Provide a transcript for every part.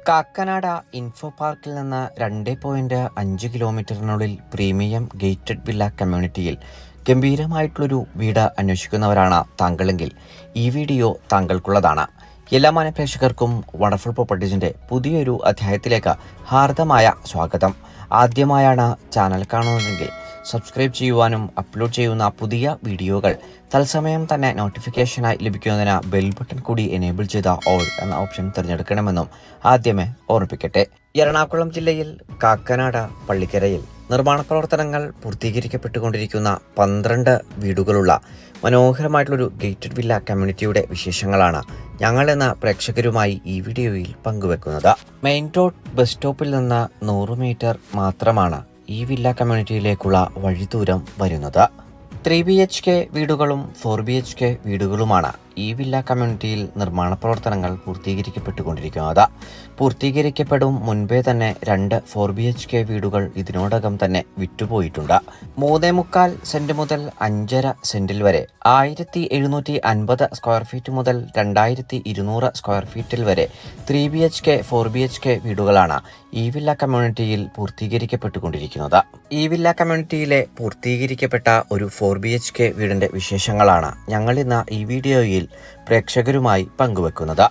Kakkanad info പാർക്കിൽ നിന്ന് 2.5 കിലോമീറ്ററിനുള്ളിൽ premium gated villa കമ്മ്യൂണിറ്റിയിൽ ഗംഭീരമായിട്ടുള്ളൊരു വീട് അന്വേഷിക്കുന്നവരാണ് താങ്കളെങ്കിൽ ഈ വീഡിയോ താങ്കൾക്കുള്ളതാണ്. എല്ലാ മാന്യപ്രേക്ഷകർക്കും വണ്ടർഫുൾ പ്രോപ്പർട്ടീസിൻ്റെ പുതിയൊരു അധ്യായത്തിലേക്ക് ഹാർദമായ സ്വാഗതം. ആദ്യമായാണ് ചാനൽ കാണുന്നതെങ്കിൽ സബ്സ്ക്രൈബ് ചെയ്യുവാനും അപ്ലോഡ് ചെയ്യുന്ന പുതിയ വീഡിയോകൾ തത്സമയം തന്നെ നോട്ടിഫിക്കേഷനായി ലഭിക്കുന്നതിന് ബെൽ ബട്ടൺ കൂടി എനേബിൾ ചെയ്ത ഓൾ എന്ന ഓപ്ഷൻ തിരഞ്ഞെടുക്കണമെന്നും ആദ്യമേ ഓർമ്മിപ്പിക്കട്ടെ. എറണാകുളം ജില്ലയിൽ കാക്കനാട് പള്ളിക്കരയിൽ നിർമ്മാണ പ്രവർത്തനങ്ങൾ പൂർത്തീകരിക്കപ്പെട്ടുകൊണ്ടിരിക്കുന്ന 12 വീടുകളുള്ള മനോഹരമായിട്ടുള്ളൊരു ഗേറ്റഡ് വില്ല കമ്മ്യൂണിറ്റിയുടെ വിശേഷങ്ങളാണ് ഞങ്ങൾ എന്ന പ്രേക്ഷകരുമായി ഈ വീഡിയോയിൽ പങ്കുവെക്കുന്നത്. മെയിൻ റോഡ് ബസ് സ്റ്റോപ്പിൽ നിന്ന് 100 മീറ്റർ മാത്രമാണ് ഈ വില്ല കമ്മ്യൂണിറ്റിയിലേക്കുള്ള വഴിദൂരം വരുന്നത്. 3 BHK വീടുകളും 4 BHK വീടുകളുമാണ് ഈ വില്ല കമ്മ്യൂണിറ്റിയിൽ നിർമ്മാണ പ്രവർത്തനങ്ങൾ പൂർത്തീകരിക്കപ്പെട്ടുകൊണ്ടിരിക്കുന്നത്. പൂർത്തീകരിക്കപ്പെടും മുൻപേ തന്നെ 2 4 BHK വീടുകൾ ഇതിനോടകം തന്നെ വിറ്റുപോയിട്ടുണ്ട്. 3.25 സെന്റ് മുതൽ 5.5 സെന്റിൽ വരെ 1750 സ്ക്വയർ ഫീറ്റ് മുതൽ 2200 സ്ക്വയർ ഫീറ്റിൽ വരെ 3 BHK 4 BHK വീടുകളാണ് ഈ വില്ല കമ്മ്യൂണിറ്റിയിൽ പൂർത്തീകരിക്കപ്പെട്ടുകൊണ്ടിരിക്കുന്നത്. ഈ വില്ല കമ്മ്യൂണിറ്റിയിലെ പൂർത്തീകരിക്കപ്പെട്ട ഒരു 4 BHK വീടിന്റെ വിശേഷങ്ങളാണ് ഞങ്ങൾ ഇന്ന് ഈ വീഡിയോയിൽ പ്രേക്ഷകരുമായി പങ്കുവെക്കുന്നത്.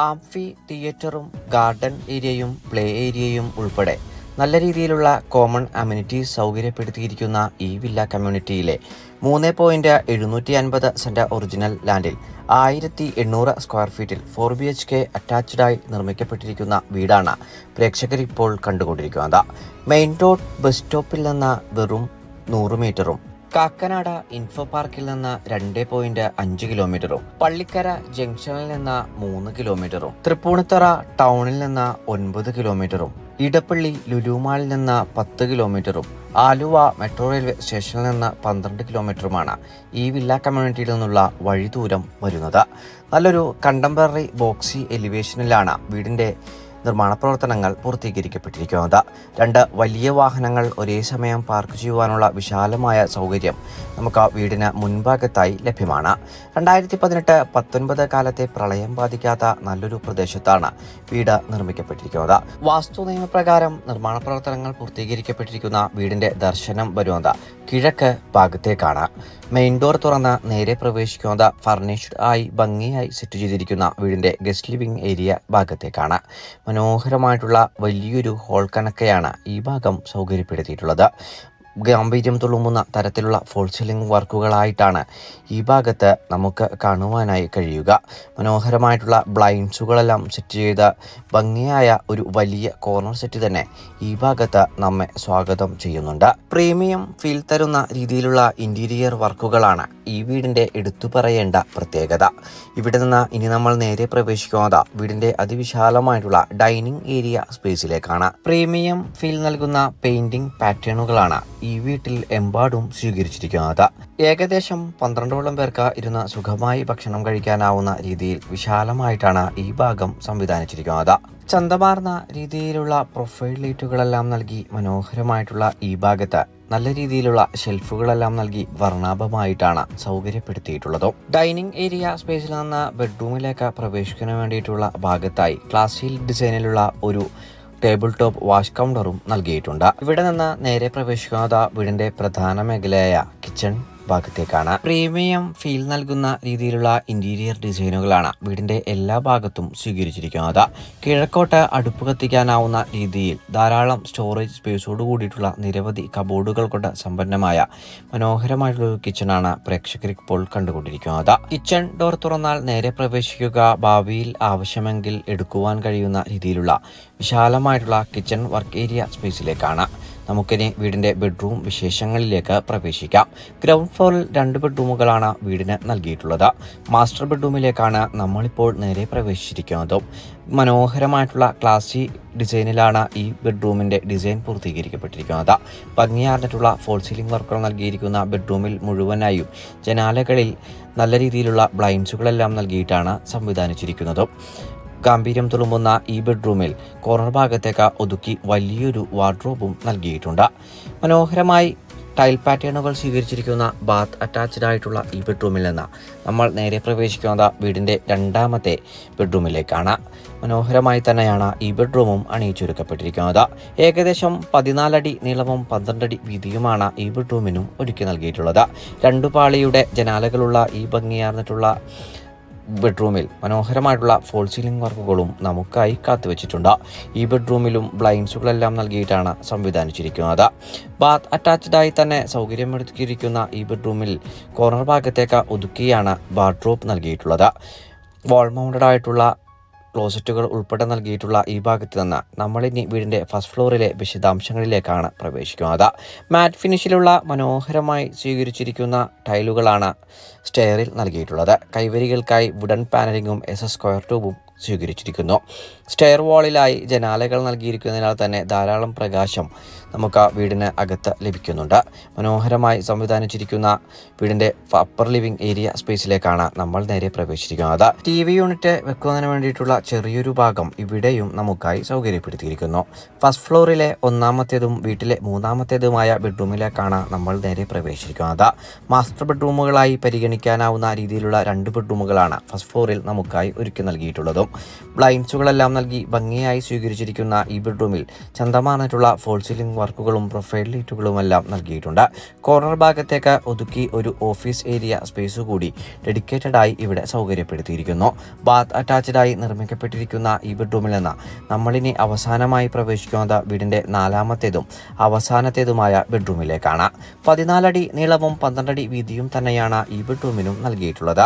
ആംഫി തിയേറ്ററും ഗാർഡൻ ഏരിയയും പ്ലേ ഏരിയയും ഉൾപ്പെടെ നല്ല രീതിയിലുള്ള കോമൺ അമ്യൂണിറ്റീസ് സൗകര്യപ്പെടുത്തിയിരിക്കുന്ന ഈ വില്ല കമ്മ്യൂണിറ്റിയിലെ 3.750 സെന്റ് ഒറിജിനൽ ലാൻഡിൽ 1800 സ്ക്വയർ ഫീറ്റിൽ 4 BHK അറ്റാച്ച്ഡായി നിർമ്മിക്കപ്പെട്ടിരിക്കുന്ന വീടാണ് പ്രേക്ഷകർ ഇപ്പോൾ കണ്ടുകൊണ്ടിരിക്കുന്നത്. മെയിൻ റോഡ് ബസ് സ്റ്റോപ്പിൽ നിന്ന് വെറും 100 മീറ്ററും കാക്കനാട് ഇൻഫോ പാർക്കിൽ നിന്ന് 2.5 കിലോമീറ്ററും പള്ളിക്കര ജംഗ്ഷനിൽ നിന്ന് 3 കിലോമീറ്ററും തൃപ്പൂണിത്തറ ടൗണിൽ നിന്ന് 9 കിലോമീറ്ററും ഇടപ്പള്ളി ലുലുമാളിൽ നിന്ന് 10 കിലോമീറ്ററും ആലുവ മെട്രോ റെയിൽവേ സ്റ്റേഷനിൽ നിന്ന് 12 കിലോമീറ്ററുമാണ് ഈ വില്ല കമ്മ്യൂണിറ്റിയിൽ നിന്നുള്ള വഴിദൂരം വരുന്നത്. നല്ലൊരു കണ്ടംപററി ബോക്സി എലിവേഷനിലാണ് വീടിൻ്റെ നിർമ്മാണ പ്രവർത്തനങ്ങൾ പൂർത്തീകരിക്കപ്പെട്ടിരിക്കുന്നത്. 2 വലിയ വാഹനങ്ങൾ ഒരേ സമയം പാർക്ക് ചെയ്യുവാനുള്ള വിശാലമായ സൗകര്യം നമുക്ക് വീടിന് മുൻഭാഗത്തായി ലഭ്യമാണ്. 2018-19 കാലത്തെ പ്രളയം ബാധിക്കാത്ത നല്ലൊരു പ്രദേശത്താണ് വീട് നിർമ്മിക്കപ്പെട്ടിരിക്കുന്നത്. വാസ്തു നിയമപ്രകാരം നിർമ്മാണ പ്രവർത്തനങ്ങൾ പൂർത്തീകരിക്കപ്പെട്ടിരിക്കുന്ന വീടിന്റെ ദർശനം വരുന്നത് കിഴക്ക് ഭാഗത്തേക്കാണ്. മെയിൻ ഡോർ തുറന്ന് നേരെ പ്രവേശിക്കുന്നത് ഫർണിഷ്ഡ് ആയി ഭംഗിയായി സെറ്റ് ചെയ്തിരിക്കുന്ന വീടിന്റെ ഗസ്റ്റ് ലിവിംഗ് ഏരിയ ഭാഗത്തേക്കാണ്. മനോഹരമായിട്ടുള്ള വലിയൊരു ഹോൾ കണക്കെയാണ് ഈ ഭാഗം സൗകര്യപ്പെടുത്തിയിട്ടുള്ളത്. ഗാംഭീര്യം തുളുമ്പുന്ന തരത്തിലുള്ള ഫോൾ സീലിംഗ് വർക്കുകളായിട്ടാണ് ഈ ഭാഗത്ത് നമുക്ക് കാണുവാനായി കഴിയുക. മനോഹരമായിട്ടുള്ള ബ്ലൈൻഡ്സുകളെല്ലാം സെറ്റ് ചെയ്ത ഭംഗിയായ ഒരു വലിയ കോർണർ സെറ്റ് തന്നെ ഈ ഭാഗത്ത് നമ്മെ സ്വാഗതം ചെയ്യുന്നുണ്ട്. പ്രീമിയം ഫീൽ തരുന്ന രീതിയിലുള്ള ഇന്റീരിയർ വർക്കുകളാണ് ഈ വീടിന്റെ എടുത്തു പറയേണ്ട പ്രത്യേകത. ഇവിടെ നിന്ന് ഇനി നമ്മൾ നേരെ പ്രവേശിക്കുന്നത് വീടിന്റെ അതിവിശാലമായിട്ടുള്ള ഡൈനിങ് ഏരിയ സ്പേസിലേക്കാണ്. പ്രീമിയം ഫീൽ നൽകുന്ന പെയിന്റിംഗ് പാറ്റേണുകളാണ് ഈ വീട്ടിൽ എമ്പാടും സ്വീകരിച്ചിരിക്കുന്നത്. ഏകദേശം 12ഓളം പേർക്ക് ഇരുന്ന് സുഖമായി ഭക്ഷണം കഴിക്കാനാവുന്ന രീതിയിൽ വിശാലമായിട്ടാണ് ഈ ഭാഗം സംവിധാനിച്ചിരിക്കുന്നത്. ചന്തമാർന്ന രീതിയിലുള്ള പ്രൊഫൈൽ ലൈറ്റുകളെല്ലാം നൽകി മനോഹരമായിട്ടുള്ള ഈ ഭാഗത്ത് നല്ല രീതിയിലുള്ള ഷെൽഫുകളെല്ലാം നൽകി വർണ്ണാഭമായിട്ടാണ് സൗകര്യപ്പെടുത്തിയിട്ടുള്ളത്. ഡൈനിങ് ഏരിയ സ്പേസിൽ നിന്ന് ബെഡ്റൂമിലേക്ക് പ്രവേശിക്കുന്നതിന് വേണ്ടിയിട്ടുള്ള ഭാഗത്തായി ക്ലാസിൽ ഡിസൈനിലുള്ള ഒരു ടേബിൾ ടോപ്പ് വാഷ് കൗണ്ടറും നൽകിയിട്ടുണ്ട്. ഇവിടെ നിന്ന് നേരെ പ്രവേശിക്കുന്നത് വീടിന്റെ പ്രധാന മേഖലയായ കിച്ചൺ ഭാഗത്തേക്കാണ്. പ്രീമിയം ഫീൽ നൽകുന്ന രീതിയിലുള്ള ഇന്റീരിയർ ഡിസൈനുകളാണ് വീടിന്റെ എല്ലാ ഭാഗത്തും സ്വീകരിച്ചിരിക്കുന്നത്. കിഴക്കോട്ട് അടുപ്പ് കത്തിക്കാനാവുന്ന രീതിയിൽ ധാരാളം സ്റ്റോറേജ് സ്പേസോട് കൂടിയിട്ടുള്ള നിരവധി കബോർഡുകൾ കൊണ്ട് സമ്പന്നമായ മനോഹരമായിട്ടുള്ള ഒരു കിച്ചണാണ് പ്രേക്ഷകർ ഇപ്പോൾ കണ്ടുകൊണ്ടിരിക്കുന്നത്. കിച്ചൺ ഡോർ തുറന്നാൽ നേരെ പ്രവേശിക്കുക ഭാവിയിൽ ആവശ്യമെങ്കിൽ എടുക്കുവാൻ കഴിയുന്ന രീതിയിലുള്ള വിശാലമായിട്ടുള്ള കിച്ചൺ വർക്ക് ഏരിയ സ്പേസിലേക്കാണ്. നമുക്കിനി വീടിന്റെ ബെഡ്റൂം വിശേഷങ്ങളിലേക്ക് പ്രവേശിക്കാം. ഗ്രൗണ്ട് ഫ്ലോറിൽ 2 ബെഡ്റൂമുകളാണ് വീടിന് നൽകിയിട്ടുള്ളത്. മാസ്റ്റർ ബെഡ്റൂമിലേക്കാണ് നമ്മളിപ്പോൾ നേരെ പ്രവേശിച്ചിരിക്കുന്നത്. മനോഹരമായിട്ടുള്ള ക്ലാസി ഡിസൈനിലാണ് ഈ ബെഡ്റൂമിന്റെ ഡിസൈൻ പൂർത്തീകരിക്കപ്പെട്ടിരിക്കുന്നത്. ഭംഗിയാർന്നിട്ടുള്ള ഫോൾ സീലിംഗ് വർക്കുകൾ നൽകിയിരിക്കുന്ന ബെഡ്റൂമിൽ മുഴുവനായും ജനാലകളിൽ നല്ല രീതിയിലുള്ള ബ്ലൈൻഡ്സുകളെല്ലാം നൽകിയിട്ടാണ് സംവിധാനിച്ചിരിക്കുന്നത്. ഗാംഭീര്യം തുളുമ്പുന്ന ഈ ബെഡ്റൂമിൽ കോർണർ ഭാഗത്തേക്ക് ഒതുക്കി വലിയൊരു വാർഡ്രോബും നൽകിയിട്ടുണ്ട്. മനോഹരമായി ടൈൽ പാറ്റേണുകൾ സ്വീകരിച്ചിരിക്കുന്ന ബാത്ത് അറ്റാച്ച്ഡ് ആയിട്ടുള്ള ഈ ബെഡ്റൂമിൽ നിന്ന് നമ്മൾ നേരെ പ്രവേശിക്കുന്നത് വീടിൻ്റെ രണ്ടാമത്തെ ബെഡ്റൂമിലേക്കാണ്. മനോഹരമായി തന്നെയാണ് ഈ ബെഡ്റൂമും അണിയിച്ചൊരുക്കപ്പെട്ടിരിക്കുന്നത്. ഏകദേശം 14 അടി നീളവും 12 അടി വീതിയുമാണ് ഈ ബെഡ്റൂമിനും ഒരുക്കി നൽകിയിട്ടുള്ളത്. 2 പാളിയുടെ ജനാലകളുള്ള ഈ ഭംഗിയാർന്നിട്ടുള്ള ബെഡ്റൂമിൽ മനോഹരമായിട്ടുള്ള ഫോൾ സീലിംഗ് വർക്കുകളും നമുക്കായി കാത്തുവച്ചിട്ടുണ്ട്. ഈ ബെഡ്റൂമിലും ബ്ലൈൻഡ്സുകളെല്ലാം നൽകിയിട്ടാണ് സംവിധാനിച്ചിരിക്കുന്നത്. ബാത്ത് അറ്റാച്ച്ഡായി തന്നെ സൗകര്യമൊരുക്കിയിരിക്കുന്ന ഈ ബെഡ്റൂമിൽ കോർണർ ഭാഗത്തേക്ക് ഒതുക്കിയാണ് വാർഡ്രോബ് നൽകിയിട്ടുള്ളത്. വാൾ മൗണ്ടഡ് ആയിട്ടുള്ള ക്ലോസറ്റുകൾ ഉൾപ്പെടെ നൽകിയിട്ടുള്ള ഈ ഭാഗത്ത് നിന്ന് നമ്മളിനി വീടിൻ്റെ ഫസ്റ്റ് ഫ്ലോറിലെ വിശദാംശങ്ങളിലേക്കാണ് പ്രവേശിക്കുന്നത്. മാറ്റ് ഫിനിഷിലുള്ള മനോഹരമായി സ്വീകരിച്ചിരിക്കുന്ന ടൈലുകളാണ് സ്റ്റെയറിൽ നൽകിയിട്ടുള്ളത്. കൈവരികൾക്കായി വുഡൻ പാനലിങ്ങും സ്ക്വയർ ട്യൂബും സ്വീകരിച്ചിരിക്കുന്നു. സ്റ്റെയർ വാളിലായി ജനാലകൾ നൽകിയിരിക്കുന്നതിനാൽ തന്നെ ധാരാളം പ്രകാശം നമുക്ക് വീടിന് അകത്ത് ലഭിക്കുന്നുണ്ട്. മനോഹരമായി സംവിധാനിച്ചിരിക്കുന്ന വീടിൻ്റെ അപ്പർ ലിവിംഗ് ഏരിയ സ്പേസിലേക്കാണ് നമ്മൾ നേരെ പ്രവേശിച്ചിരിക്കുന്നത്. TV യൂണിറ്റ് വെക്കുന്നതിന് വേണ്ടിയിട്ടുള്ള ചെറിയൊരു ഭാഗം ഇവിടെയും നമുക്കായി സൗകര്യപ്പെടുത്തിയിരിക്കുന്നു. ഫസ്റ്റ് ഫ്ലോറിലെ 1ാമത്തേതും വീട്ടിലെ 3ാമത്തേതുമായ ബെഡ്റൂമിലേക്കാണ് നമ്മൾ നേരെ പ്രവേശിച്ചിരിക്കുന്നത്. മാസ്റ്റർ ബെഡ്റൂമുകളായി പരിഗണിക്കാനാവുന്ന രീതിയിലുള്ള 2 ബെഡ്റൂമുകളാണ് ഫസ്റ്റ് ഫ്ലോറിൽ നമുക്കായി ഒരുക്കി നൽകിയിട്ടുള്ളതും. ബ്ലൈൻഡ്സുകളെല്ലാം നൽകി ഭംഗിയായി സ്വീകരിച്ചിരിക്കുന്ന ഈ ബെഡ്റൂമിൽ ചന്തമാർന്നിട്ടുള്ള ഫോൾ സീലിംഗ് വർക്കുകളും പ്രൊഫൈൽ ലൈറ്റുകളുമെല്ലാം നൽകിയിട്ടുണ്ട്. കോർണർ ഭാഗത്തേക്ക് ഒതുക്കി ഒരു ഓഫീസ് ഏരിയ സ്പേസ് കൂടി ഡെഡിക്കേറ്റഡായി ഇവിടെ സൗകര്യപ്പെടുത്തിയിരിക്കുന്നു. ബാത്ത് അറ്റാച്ച്ഡായി നിർമ്മിക്കപ്പെട്ടിരിക്കുന്ന ഈ ബെഡ്റൂമിൽ നിന്ന് നമ്മളിനി അവസാനമായി പ്രവേശിക്കുന്നത് വീടിൻ്റെ 4ാമത്തേതും അവസാനത്തേതുമായ ബെഡ്റൂമിലേക്കാണ്. 14 അടി നീളവും 12 അടി വീതിയും തന്നെയാണ് ഈ ബെഡ്റൂമിനും നൽകിയിട്ടുള്ളത്.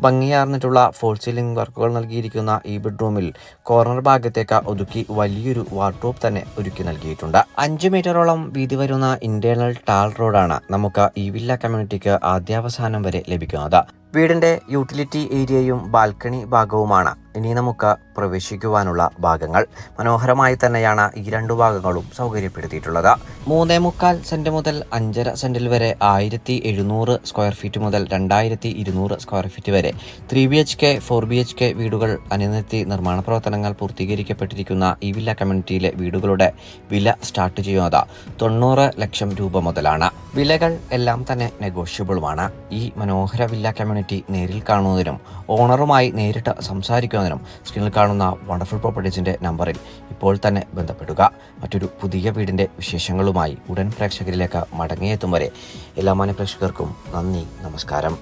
ഭംഗിയാർന്നിട്ടുള്ള ഫോൾ സീലിംഗ് വർക്കുകൾ നൽകിയിരിക്കുന്ന ഈ ബെഡ്റൂമിൽ കോർണർ ഭാഗത്തേക്ക് ഒതുക്കി വലിയൊരു വാർഡ്രോബ് തന്നെ ഒരുക്കി നൽകിയിട്ടുണ്ട്. 5 മീറ്ററോളം വീതി വരുന്ന ഇന്റേണൽ ടാൾ റോഡാണ് നമുക്ക് ഈ വില്ല കമ്മ്യൂണിറ്റിക്ക് ആദ്യാവസാനം വരെ ലഭിക്കുന്നത്. വീടിൻ്റെ യൂട്ടിലിറ്റി ഏരിയയും ബാൽക്കണി ഭാഗവുമാണ് ഇനി നമുക്ക് പ്രവേശിക്കുവാനുള്ള ഭാഗങ്ങൾ. മനോഹരമായി തന്നെയാണ് ഈ 2 ഭാഗങ്ങളും സൗകര്യപ്പെടുത്തിയിട്ടുള്ളത്. 3.25 സെന്റ് മുതൽ 5.5 സെന്റിൽ വരെ 1700 സ്ക്വയർ ഫീറ്റ് മുതൽ 2200 സ്ക്വയർ ഫീറ്റ് വരെ 3 BHK 4 BHK വീടുകൾ അനുനിർത്തി നിർമ്മാണ പ്രവർത്തനങ്ങൾ പൂർത്തീകരിക്കപ്പെട്ടിരിക്കുന്ന ഈ വില്ല കമ്മ്യൂണിറ്റിയിലെ വീടുകളുടെ വില സ്റ്റാർട്ട് ചെയ്യുന്നത് 90 ലക്ഷം രൂപ മുതലാണ്. വിലകൾ എല്ലാം തന്നെ നെഗോഷ്യബിളുമാണ്. ഈ മനോഹര വില്ല കമ്മ്യൂണിറ്റി നേരിൽ കാണുന്നതിനും ഓണറുമായി നേരിട്ട് സംസാരിക്കുന്നതിനും സ്ക്രീനിൽ കാണുന്ന വണ്ടർഫുൾ പ്രോപ്പർട്ടീസിൻ്റെ നമ്പറിൽ ഇപ്പോൾ തന്നെ ബന്ധപ്പെടുക. മറ്റൊരു പുതിയ വീടിൻ്റെ വിശേഷങ്ങളുമായി ഉടൻ പ്രേക്ഷകരിലേക്ക് മടങ്ങിയെത്തും വരെ എല്ലാ മാന്യ പ്രേക്ഷകർക്കും നന്ദി, നമസ്കാരം.